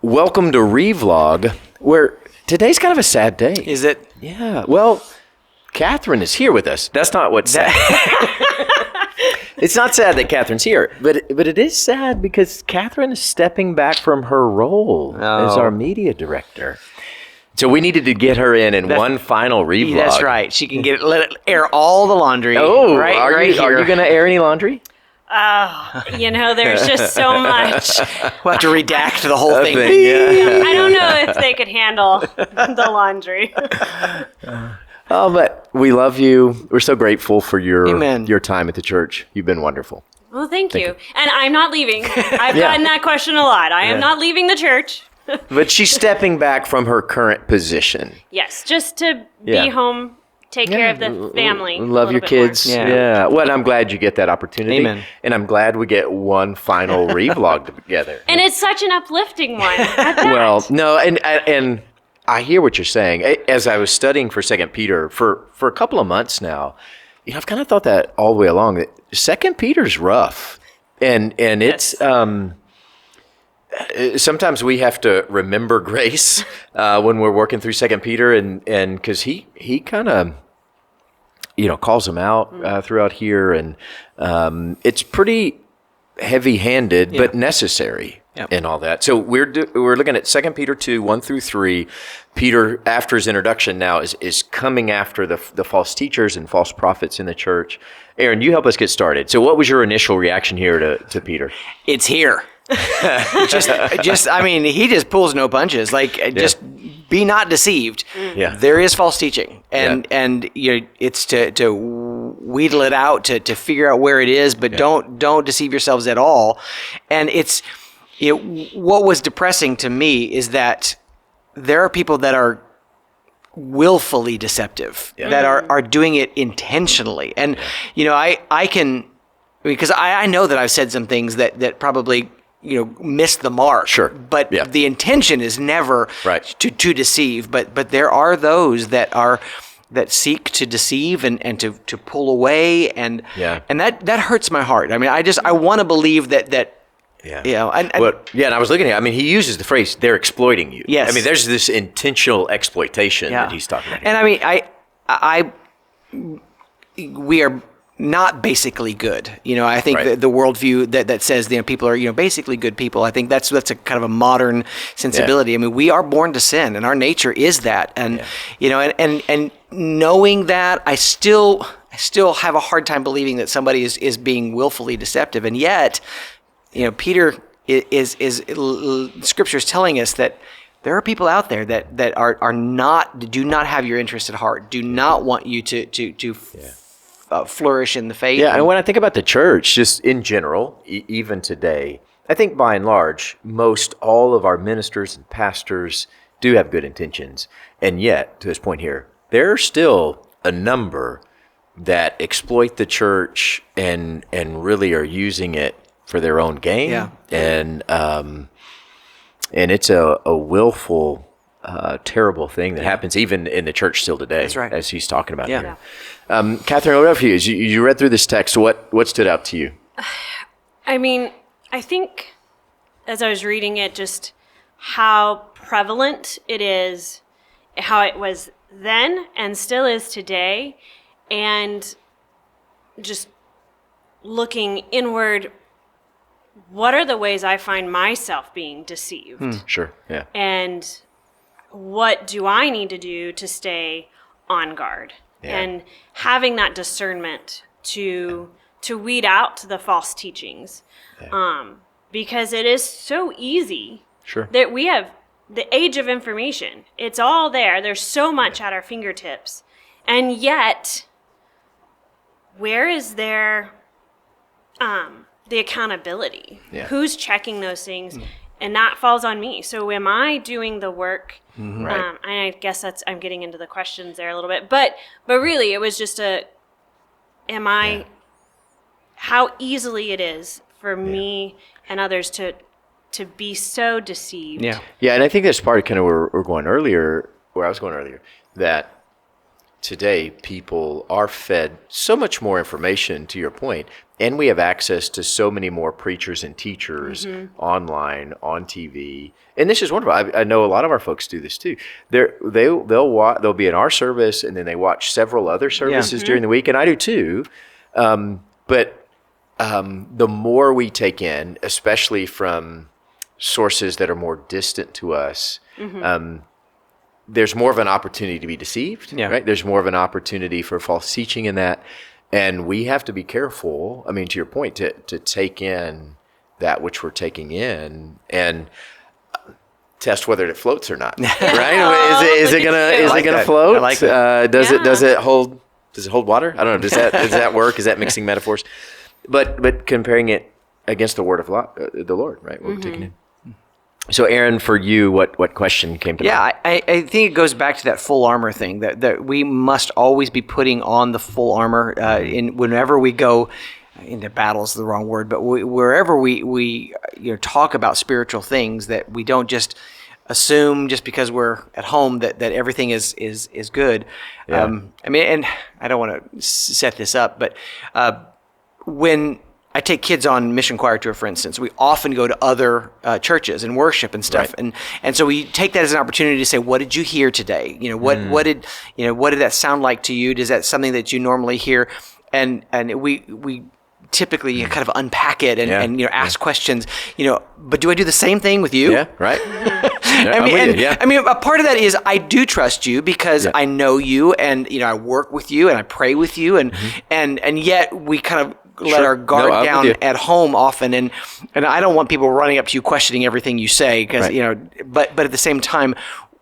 Welcome to Revlog, where today's kind of a sad day. Is it? Yeah. Well, Catherine is here with us. That's not what's sad. It's not sad that Catherine's here, but it is sad because Catherine is stepping back from her role as our media director. So we needed to get her in one final Revlog. That's right. She can let it air all the laundry. Oh, right, are you going to air any laundry? Oh, there's just so much. We'll have to redact the whole thing. Yeah, I don't know if they could handle the laundry. Oh, but we love you. We're so grateful for Amen. your time at the church. You've been wonderful. Well, thank you. And I'm not leaving. I've gotten that question a lot. I am not leaving the church. But she's stepping back from her current position. Yes, just to be home, take care of the family. Love your kids. Yeah. Well, I'm glad you get that opportunity. Amen. And I'm glad we get one final Revlog together. And it's such an uplifting one. Well, no, and I hear what you're saying. As I was studying for 2 Peter for a couple of months now, I've kind of thought that all the way along. That 2 Peter's rough, and it's sometimes we have to remember grace when we're working through 2 Peter, and because he kind of calls them out throughout here, and it's pretty heavy-handed but necessary. Yep. And all that. So we're looking at 2 Peter 2, 1 through 3. Peter, after his introduction now, is coming after the false teachers and false prophets in the church. Aaron, you help us get started. So what was your initial reaction here to Peter? It's here. he just pulls no punches. Just be not deceived. Yeah. There is false teaching, and it's to wheedle it out, to figure out where it is, but don't deceive yourselves at all. And what was depressing to me is that there are people that are willfully deceptive, that are doing it intentionally. And, I can, because I know that I've said some things that probably, missed the mark. Sure. But the intention is never to deceive. But there are those that seek to deceive and to pull away. And that hurts my heart. I mean, I want to believe that. Yeah. And I was looking at it. I mean, he uses the phrase, they're exploiting you. Yes. I mean, there's this intentional exploitation that he's talking about. And I mean, we are not basically good. I think the worldview that says, people are, basically good people. I think that's a kind of a modern sensibility. I mean, we are born to sin, and our nature is that. And, and knowing that, I still have a hard time believing that somebody is being willfully deceptive. And yet, Peter is Scripture is telling us that there are people out there that do not have your interest at heart, do not want you to flourish in the faith. Yeah, and when I think about the church, just in general, even today, I think by and large, most all of our ministers and pastors do have good intentions, and yet, to this point here, there are still a number that exploit the church and really are using it for their own gain, and it's a willful, terrible thing that happens even in the church still today. That's right. As he's talking about here. Catherine, what about for you? As you read through this text, what stood out to you? I mean, I think as I was reading it, just how prevalent it is, how it was then and still is today, and just looking inward. What are the ways I find myself being deceived? Sure, yeah. And what do I need to do to stay on guard? Yeah. And having that discernment to weed out the false teachings. Because it is so easy that we have the age of information. It's all there. There's so much at our fingertips. And yet, where is there the accountability? Who's checking those things? And that falls on me. So am I doing the work? And I guess I'm getting into the questions there a little bit. But really, it was just how easily it is for me and others to be so deceived. Yeah, and I think that's part of kind of where I was going earlier, that today people are fed so much more information, to your point, and we have access to so many more preachers and teachers online, on TV. And this is wonderful. I know a lot of our folks do this too. They'll be in our service, and then they watch several other services during the week, and I do too. But the more we take in, especially from sources that are more distant to us, there's more of an opportunity to be deceived, right? There's more of an opportunity for false teaching in that. And we have to be careful, I mean, to your point, to take in that which we're taking in and test whether it floats or not, right? Is it gonna float? I like that. Does it hold water? I don't know. Does that work? Is that mixing metaphors? But comparing it against the word of the Lord, right? What we're taking in. So, Aaron, for you, what question came to mind? I think it goes back to that full armor thing, that we must always be putting on the full armor whenever we go into battle is the wrong word, but wherever we talk about spiritual things, that we don't just assume just because we're at home that everything is good. Yeah. And I don't want to set this up, but when I take kids on mission choir tour, for instance, we often go to other churches and worship and stuff, and so we take that as an opportunity to say, what did you hear today? What did that sound like to you? Is that something that you normally hear? And we typically kind of unpack it and ask questions. But do I do the same thing with you? Yeah, right. I mean, a part of that is I do trust you because I know you, and I work with you and I pray with you, and yet we kind of let our guard down at home often, and I don't want people running up to you questioning everything you say, because but at the same time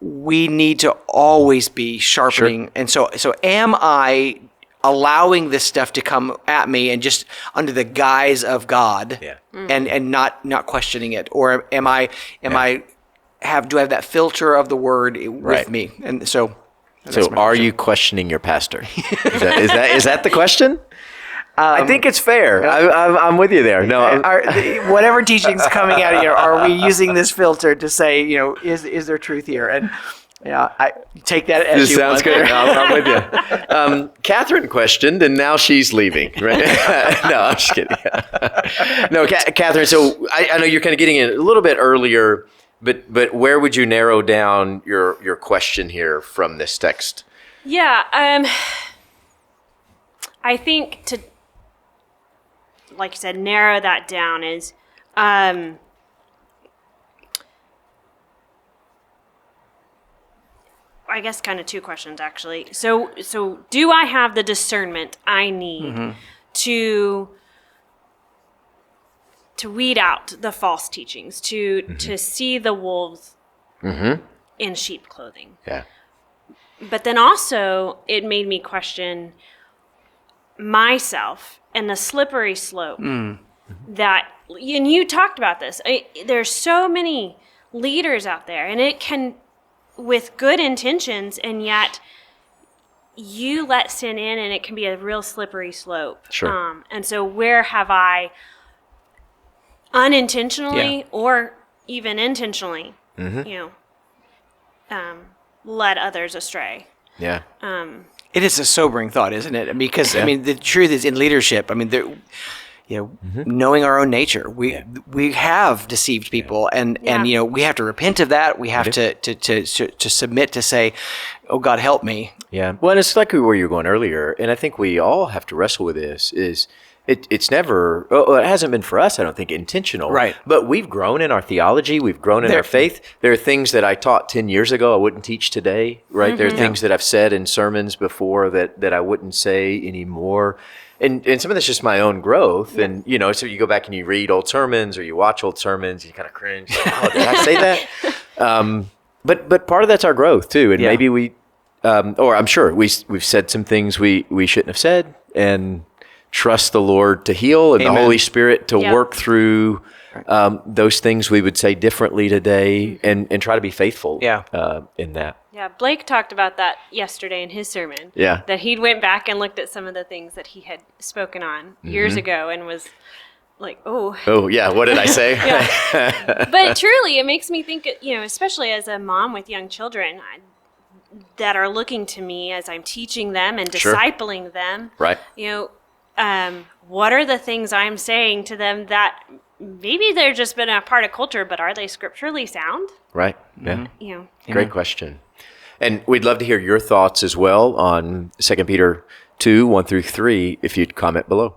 we need to always be sharpening. And so am I allowing this stuff to come at me and just under the guise of God and not questioning it, or do I have that filter of the word with me? And so are you questioning your pastor? Is that the question? I think it's fair. I'm with you there. No, whatever teaching's coming out of here, are we using this filter to say, is there truth here? And I take that as you sounds want. good. I'm with you. Catherine questioned, and now she's leaving. Right? No, I'm just kidding. No, Catherine. So I know you're kind of getting it a little bit earlier, but where would you narrow down your question here from this text? Yeah, I think to, like you said, narrow that down is, I guess kind of two questions actually. So do I have the discernment I need to weed out the false teachings, to see the wolves in sheep clothing? Yeah. But then also it made me question myself and the slippery slope that, and you talked about this, there's so many leaders out there, and it can, with good intentions, and yet you let sin in and it can be a real slippery slope. Sure. And so where have I unintentionally or even intentionally, led others astray? Yeah. It is a sobering thought, isn't it? Because I mean, the truth is, in leadership, I mean, knowing our own nature, we have deceived people, and we have to repent of that. We have to submit to say, "Oh God, help me." Yeah. Well, and it's like where you were going earlier, and I think we all have to wrestle with this. It's never, it hasn't been for us, I don't think, intentional. Right. But we've grown in our theology. We've grown in our faith. There are things that I taught 10 years ago I wouldn't teach today, right? There are things that I've said in sermons before that I wouldn't say anymore. And some of that's just my own growth. And, so you go back and you read old sermons or you watch old sermons, you kind of cringe. Like, oh, did I say that? But part of that's our growth too. And maybe or I'm sure we've said some things we shouldn't have said, and trust the Lord to heal and the Holy Spirit to work through those things we would say differently today, and try to be faithful in that. Yeah, Blake talked about that yesterday in his sermon. Yeah. That he went back and looked at some of the things that he had spoken on years ago and was like, oh. Oh, yeah, what did I say? But truly, it makes me think, especially as a mom with young children, that are looking to me as I'm teaching them and discipling them. Right. What are the things I'm saying to them that maybe they're just been a part of culture, but are they scripturally sound? Right. Yeah. Mm-hmm. Great question. And we'd love to hear your thoughts as well on 2 Peter 2, 1 through 3, if you'd comment below.